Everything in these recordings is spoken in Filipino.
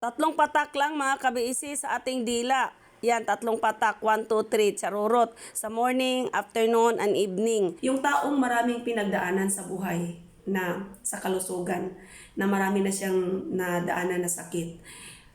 Tatlong patak lang mga kabiisi sa ating dila. Yan, tatlong patak, 1, 2, 3, charurot. Sa morning, afternoon, and evening. Yung taong maraming pinagdaanan sa buhay na sa kalusugan, na marami na siyang nadaanan na sakit.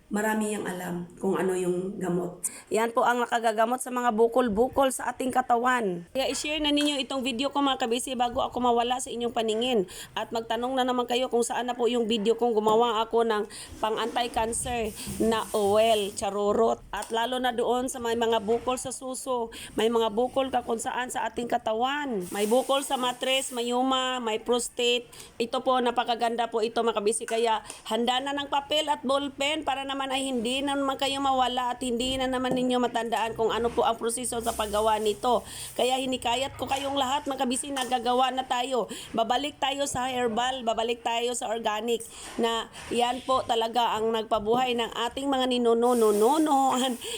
Marami yang alam kung ano yung gamot. Yan po ang nakagagamot sa mga bukol-bukol sa ating katawan. Kaya i-share na ninyo itong video ko mga kabisi bago ako mawala sa inyong paningin. At magtanong na naman kayo kung saan na po yung video kong gumawa ako ng pang-anti-cancer na oil, charurot. At lalo na doon sa may mga bukol sa suso, may mga bukol ka kung saan sa ating katawan. May bukol sa matres, mayuma, may prostate. Ito po, napakaganda po ito mga kabisi. Kaya handa na ng papel at ballpen para naman ay hindi na naman kayo mawala at hindi na naman ninyo matandaan kung ano po ang proseso sa paggawa nito. Kaya hinikayat ko kayong lahat mga kabisi, nagagawa na tayo. Babalik tayo sa herbal, babalik tayo sa organic na yan po talaga ang nagpabuhay ng ating mga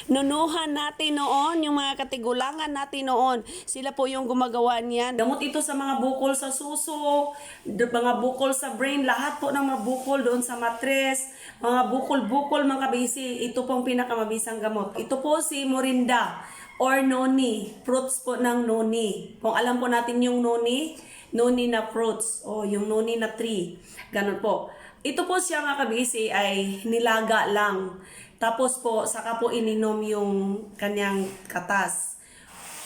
nunuhan natin noon, yung mga katigulangan natin noon. Sila po yung gumagawa niyan. Gamot ito sa mga bukol sa suso, mga bukol sa brain, lahat po ng mga bukol doon sa matres, mga bukol-bukol mga kabisi, ito pong pinakamabisang gamot. Ito po si Morinda or noni, fruits po ng noni. Kung alam po natin yung noni na fruits o yung noni na tree, ganun po. Ito po siya mga kabisi ay nilaga lang. Tapos po, saka po ininom yung kanyang katas.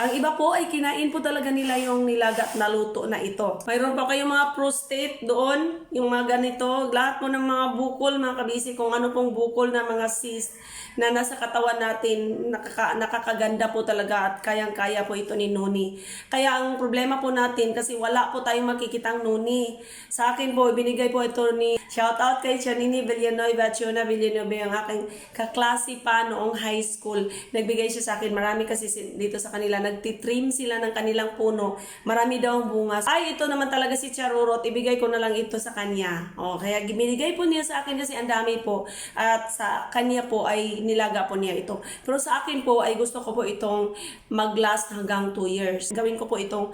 Ang iba po ay kinain po talaga nila yung nilagat na luto na ito. Mayroon pa kayong mga prostate doon, yung mga ganito. Lahat po ng mga bukol, mga kabisi, kung ano pong bukol na mga cyst na nasa katawan natin, nakakaganda po talaga at kayang-kaya po ito ni Noni. Kaya ang problema po natin, kasi wala po tayong makikitang Noni. Sa akin po, binigay po ito ni, shout out kay Chanini Villanueva, Chona Villanueva, yung aking kaklase pa noong high school. Nagbigay siya sa akin, marami kasi dito sa kanila, nagtitrim sila ng kanilang puno. Marami daw ang bunga. Ay, ito naman talaga si Charurot. Ibigay ko na lang ito sa kanya. O, kaya binigay po niya sa akin kasi ang dami po. At sa kanya po ay nilaga po niya ito. Pero sa akin po ay gusto ko po itong mag-last hanggang 2 years. Gawin ko po itong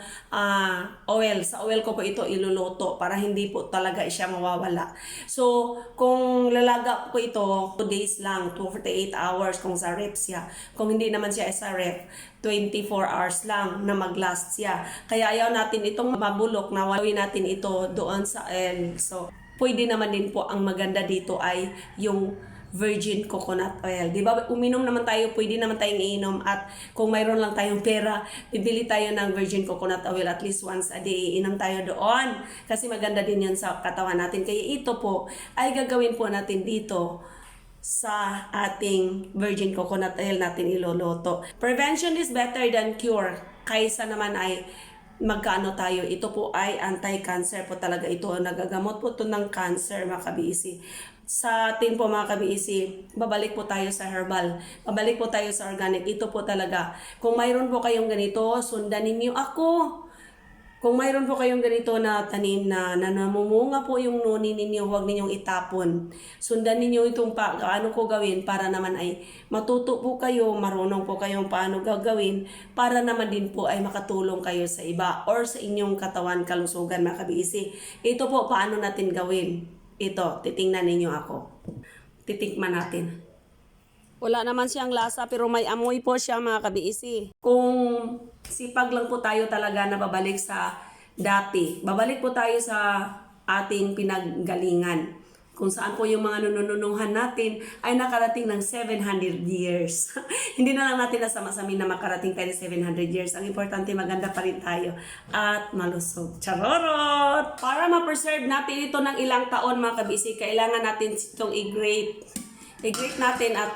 oil. Sa oil ko po ito iluluto para hindi po talaga siya mawawala. So, kung lalaga ko ito 2 days lang, 48 hours kung sa rep siya. Kung hindi naman siya sa rep, 24 hours lang na mag-last siya. Kaya ayaw natin itong mabulok na wawin natin ito doon sa oil. So, pwede naman din po ang maganda dito ay yung virgin coconut oil. Di ba? Uminom naman tayo, pwede naman tayong iinom at kung mayroon lang tayong pera, bibili tayo ng virgin coconut oil at least once a day. Iinom tayo doon kasi maganda din yan sa katawan natin. Kaya ito po ay gagawin po natin dito sa ating virgin coconut oil natin iloloto. Prevention is better than cure. Kaysa naman ay magkaano tayo. Ito po ay anti-cancer po talaga ito. Nagagamot po ito ng cancer mga kabiisi. Sa atin po mga kabiisi, babalik po tayo sa herbal. Babalik po tayo sa organic. Ito po talaga. Kung mayroon po kayong ganito, sundan ninyo ako. Kung mayroon po kayong ganito na tanim na namumunga po yung noni ninyo, huwag ninyong itapon. Sundan ninyo itong paano ko gawin para naman ay matuto po kayo, marunong po kayong paano gagawin para naman din po ay makatulong kayo sa iba or sa inyong katawan kalusugan mga kabiisi. Ito po paano natin gawin. Ito, titingnan ninyo ako. Titikman natin. Wala naman siyang lasa pero may amoy po siya mga kabiisi. Kung sipag lang po tayo talaga na babalik sa dati, babalik po tayo sa ating pinaggalingan. Kung saan po yung mga nunununuhan natin ay nakarating ng 700 years. Hindi na lang natin nasama-samin na makarating tayo ng 700 years. Ang importante, maganda pa rin tayo at malusog. Charorot! Para ma-preserve natin ito ng ilang taon mga kabisi, kailangan natin itong i-grate. I-grate natin at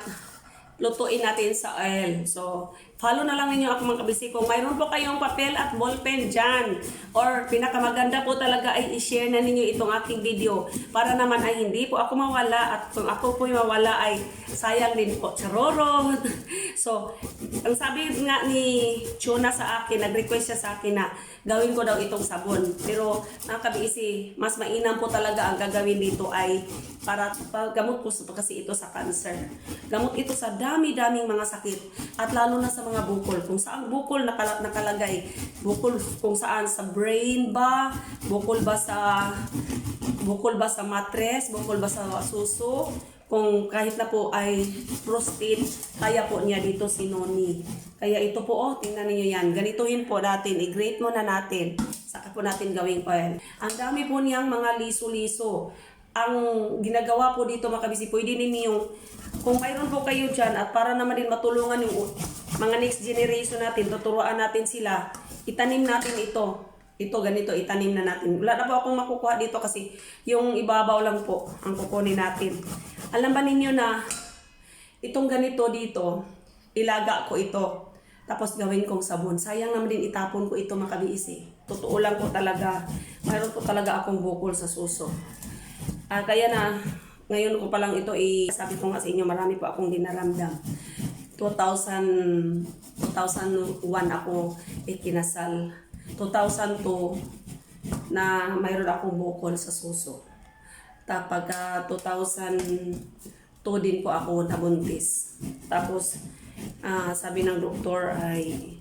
lutuin natin sa oil. So, follow na lang ninyo ako mga kabisi. Kung mayroon po kayong papel at ballpen dyan, or pinakamaganda po talaga ay i-share na ninyo itong aking video para naman ay hindi po ako mawala at kung ako po mawala ay sayang din po. Charorot! So, ang sabi nga ni Chona sa akin, nag-request siya sa akin na gawin ko daw itong sabon. Pero mga kabisi, mas mainam po talaga ang gagawin dito ay para gamot po kasi ito sa cancer. Gamot ito sa dami-daming mga sakit at lalo na sa mga bukol. Kung saan bukol nakalagay, bukol kung saan sa brain ba, bukol ba sa matres, bukol ba sa suso, kung kahit na po ay prostate, kaya po niya dito si Noni. Kaya ito po, oh, tingnan niyo yan. Ganituhin po natin, i-grate muna natin. Saka po natin gawing oil. Ang dami po niyang mga liso-liso. Ang ginagawa po dito mga kabisi, pwede ninyo, kung mayroon po kayo dyan, at para naman din matulungan yung mga next generation natin, tuturuan natin sila, itanim natin ito. Ito, ganito, itanim na natin. Wala na po akong makukuha dito kasi yung ibabaw lang po ang kukunin natin. Alam ba ninyo na itong ganito dito, ilaga ko ito. Tapos gawin kong sabon. Sayang naman din itapon ko ito mga kabiis eh. Totoo lang po talaga. Mayroon po talaga akong bukol sa suso. Kaya na, ngayon ko pa lang ito sabi ko nga sa inyo, marami po akong dinaramdam. 2001 ako ikinasal. 2002 na mayroon akong bukol sa suso. Tapos 2002 din po ako nabuntis. Tapos sabi ng doktor ay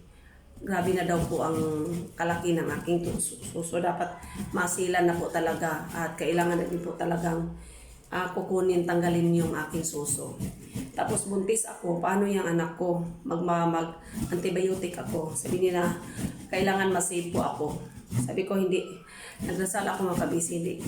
grabe na daw po ang kalaki ng aking suso. Dapat masilan na po talaga at kailangan na din po talagang kukunin, tanggalin yung aking suso. Tapos buntis ako, paano yung anak ko? Mag-antibiotic ako. Sabi nila, kailangan masave po ako. Sabi ko, hindi. Nagdasal ako mga kabisi, hindi.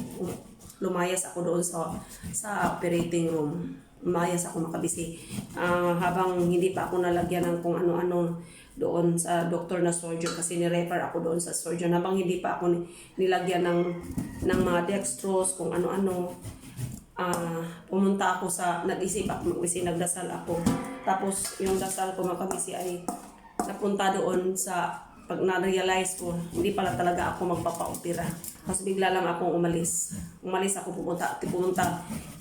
Lumayas ako doon sa operating room. Lumayas ako mga kabisi. Habang hindi pa ako nalagyan ng kung ano-ano doon sa doktor na surgeon kasi ni-refer ako doon sa surgeon habang hindi pa ako nilagyan ng mga dextrose kung ano-ano. Pumunta ako nag-isip ako, nagdasal ako. Tapos yung dasal ko mga kabisi ay napunta doon pag na-realize ko, hindi pala talaga ako magpapa-opera. Tapos bigla lang akong umalis. Umalis ako, pumunta.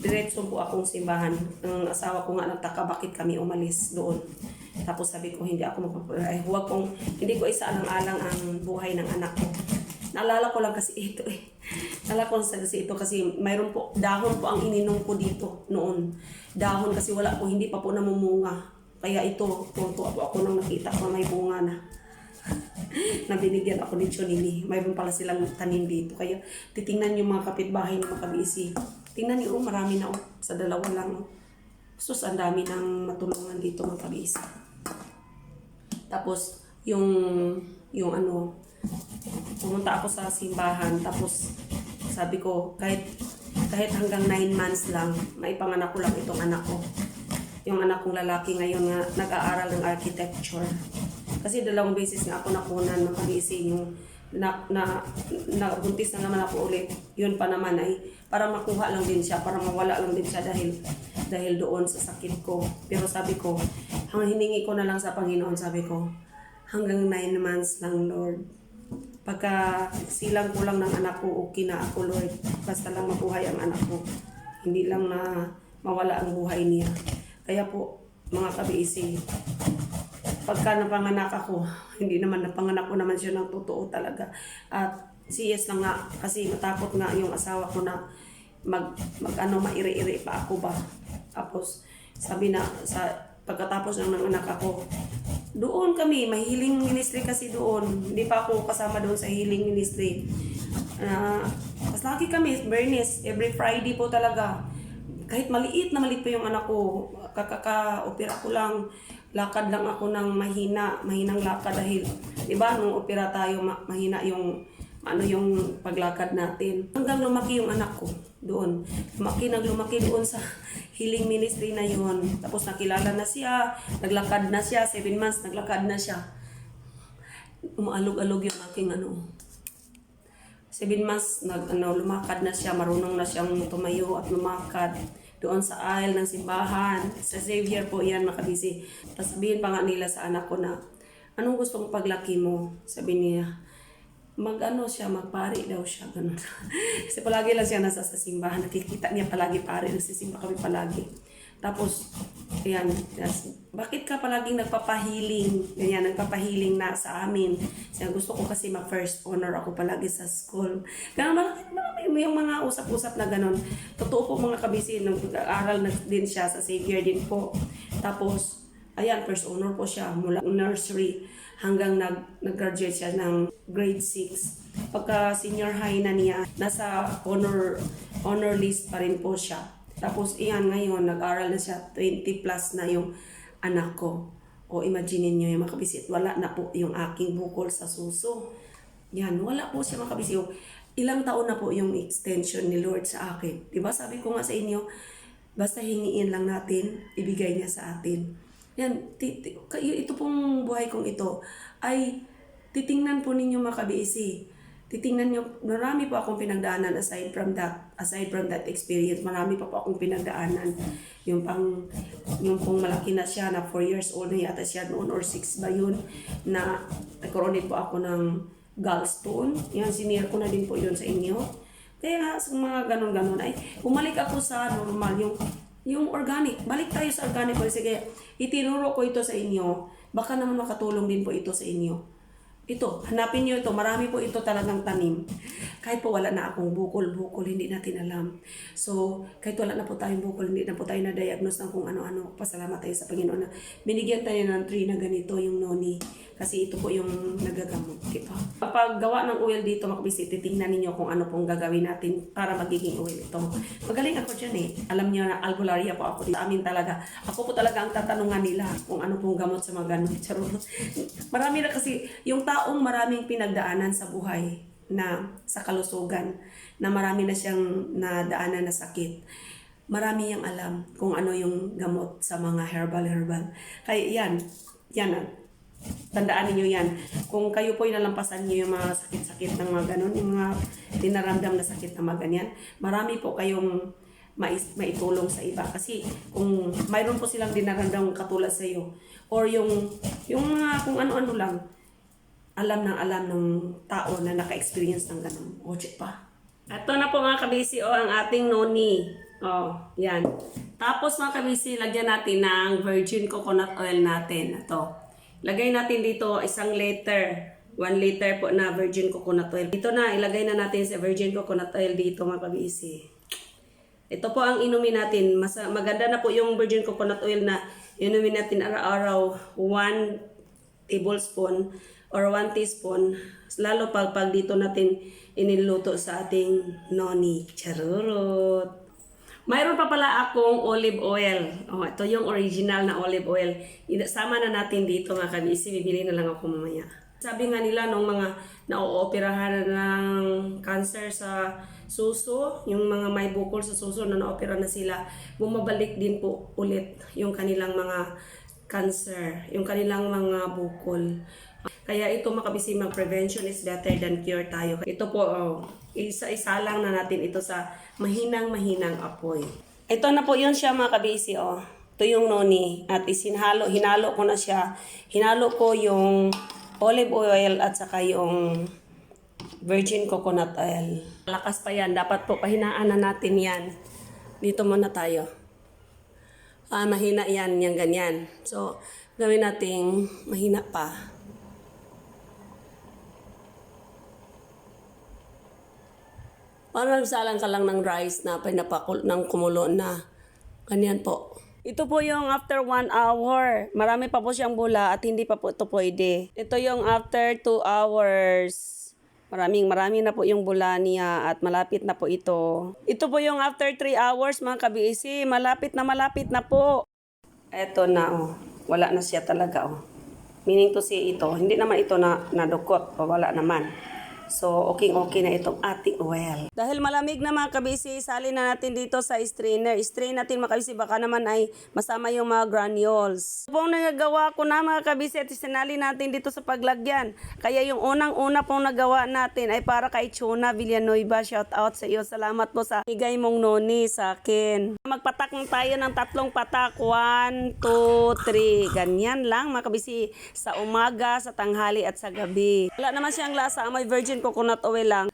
Diretso po akong simbahan. Ang asawa ko nga nagtaka bakit kami umalis doon. Tapos sabi ko, hindi ako magpapa-opera. Hindi ko isaalang-alang ang buhay ng anak ko. Naalala ko lang kasi ito Naalala ko kasi ito kasi mayroon po, dahon po ang ininom ko dito noon. Dahon kasi wala po, hindi pa po namumunga. Kaya ito, tuwa po ako nang nakita ko may bunga na. Nabinigyan ako ni Chonini. Mayroon pala silang tanim dito. Kaya titingnan yung mga kapitbahay ng mga kabisi. Tingnan niyo, marami na sa dalawa lang. Sus, ang dami nang matulungan dito mga kabisi. Tapos, pumunta ako sa simbahan. Tapos, sabi ko, kahit hanggang 9 months lang, maipanganak ko lang itong anak ko. Yung anak kong lalaki ngayon nga, nag-aaral ng architecture. Kasi 2 beses nga ako nakunan ng kabisi yung nabuntis na naman ako ulit. Yun pa naman ay para makuha lang din siya, para mawala lang din siya dahil doon sa sakit ko. Pero sabi ko, hiningi ko na lang sa Panginoon, sabi ko, hanggang 9 months lang, Lord. Pagka silang ko lang ng anak ko, okay na ako, Lord. Basta lang mabuhay ang anak ko. Hindi lang na mawala ang buhay niya. Kaya po, mga kabiisi, pagka napanganak ako, hindi naman napanganak ko naman siya ng totoo talaga. At CS lang nga, kasi matakot nga yung asawa ko na maire-ire pa ako ba. Tapos, sabi na, pagkatapos ng anak ako, doon kami, may healing ministry kasi doon. Hindi pa ako kasama doon sa healing ministry. Mas lagi kami, Bernice, every Friday po talaga. Kahit maliit pa yung anak ko, kakaka-opera ko lang, lakad lang ako ng mahinang lakad dahil, di ba, nung opera tayo, mahina yung paglakad natin. Hanggang lumaki yung anak ko doon. Lumaki doon sa healing ministry na yun. Tapos nakilala na siya, naglakad na siya, 7 months, naglakad na siya. Umaalog-alog yung aking 7 months, lumakad na siya, marunong na siyang tumayo at lumakad doon sa aisle ng simbahan. Sa Xavier po yan, makabisi. Tapos sabihin pa nga nila sa anak ko na, anong gusto mong paglaki mo? Sabi niya, magpari daw siya, ganun. Kasi palagi lang siya nasa sa simbahan, nakikita niya palagi pare, nagsisimba kami palagi. Tapos, ayan, bakit ka palaging nagpapahiling? Ganyan, nagpapahiling na sa amin. Kasi gusto ko kasi ma-first honor ako palagi sa school. Ganun, marami yung mga usap-usap na ganun. Totoo po mga kabisi, nag-aaral na din siya sa Xavier din po. Tapos, ayan, first honor po siya mula nursery hanggang nag-graduate siya ng grade 6. Pagka senior high na niya, nasa honor list pa rin po siya. Tapos iyan ngayon, nag-aral na siya, 20 plus na yung anak ko. O imagine niyo yung mga kabisit, wala na po yung aking bukol sa suso. Yan, wala po siya mga kabisit. Ilang taon na po yung extension ni Lord sa akin. Diba sabi ko nga sa inyo, basta hingiin lang natin, ibigay niya sa atin. Yan, ito pong buhay kong ito ay titingnan po ninyo mga kabisi. Titingnan nyo, marami po akong pinagdaanan aside from that experience. Marami pa po akong pinagdaanan. Yung pong malaki na siya, na 4 years old na yata siya noon or 6 ba yun, na nagkaroon din po ako ng gallstone. Yan, sinare ko na din po yun sa inyo. Kaya sa mga ganon-ganon ay bumalik ako sa normal, yung organic. Balik tayo sa organic po. Sige, itinuro ko ito sa inyo. Baka naman makatulong din po ito sa inyo. Ito, hanapin nyo ito. Marami po ito talagang tanim. Kahit po wala na akong bukol, hindi natin alam. So, kahit wala na po tayong bukol, hindi na po tayo na-diagnose ng kung ano-ano. Pasalamat tayo sa Panginoon na binigyan tayo ng tree na ganito, yung noni. Kasi ito po yung nagagamot. Diba? Kapag gawa ng oil dito, makabisi, titingnan ninyo kung ano pong gagawin natin para magiging oil ito. Magaling ako dyan eh. Alam niyo na albularya po ako dito. Amin talaga. Ako po talaga ang tatanungan nila kung ano pong gamot sa mga ganun. Marami na kasi yung taong maraming pinagdaanan sa buhay na sa kalusugan, na marami na siyang nadaanan na sakit. Marami yang alam kung ano yung gamot sa mga herbal. Kaya yan, tandaan niyo yan. Kung kayo po nalampasan niyo yung mga sakit-sakit ng mga ganun, yung mga dinaramdam na sakit na mga ganyan, marami po kayong maitulong sa iba. Kasi kung mayroon po silang dinaramdam katulad sa iyo, or yung mga kung ano-ano lang, alam ng tao na naka-experience ng ganun. O, check pa. Ito na po mga kabisi, ang ating noni. Yan. Tapos mga kabisi, lagyan natin ng virgin coconut oil natin. Ito. Lagay natin dito 1 liter. 1 liter po na virgin coconut oil. Dito na, ilagay na natin sa virgin coconut oil dito mga kabisi. Ito po ang inumin natin. Maganda na po yung virgin coconut oil na inumin natin araw-araw. 1 tablespoon or 1 teaspoon. Lalo pag dito natin iniluto sa ating noni. Charurot! Mayroon pa pala akong olive oil. Ito yung original na olive oil. Sama na natin dito mga kabisi. Bibili na lang ako mamaya. Sabi nga nila nung mga nauoperahan ng cancer sa suso, yung mga may bukol sa suso na naopera na sila, bumabalik din po ulit yung kanilang mga cancer, yung kanilang mga bukol. Kaya ito makabisi, prevention is better than cure tayo. Ito po, isa-isa lang na natin ito sa mahinang apoy. Ito na po yun siya mga kabisi. Ito yung noni. At hinalo ko na siya. Hinalo ko yung olive oil at saka yung virgin coconut oil. Lakas pa yan. Dapat po pahinaan na natin yan. Dito muna tayo. Mahina yan, yung ganyan. So, gawin natin mahina pa. Parang nagsalang ka lang ng rice na pinapakul ng kumulo na. Ganyan po. Ito po yung after 1 hour. Marami pa po siyang bula at hindi pa po ito pwede. Ito yung after 2 hours. Marami na po yung bula niya at malapit na po ito. Ito po yung after 3 hours mga kabisi. Malapit na po. Ito na Wala na siya talaga Meaning to say ito. Hindi naman ito na nadukot. Wala naman. So, okay na itong ating oil. Dahil malamig na mga kabisi, salin na natin dito sa strainer. Strain natin mga kabisi, baka naman ay masama yung mga granules. Ito pong nagagawa ko na mga kabisi at sinalin natin dito sa paglagyan. Kaya yung unang-una pong nagawa natin ay para kay Chona Villanueva. Shout out sa iyo. Salamat po sa higay mong noni sa akin. Magpatak tayo ng 3 patak. 1, 2, 3. Ganyan lang mga kabisi. Sa umaga, sa tanghali at sa gabi. Wala naman siyang lasa. May virgin coconut oil lang.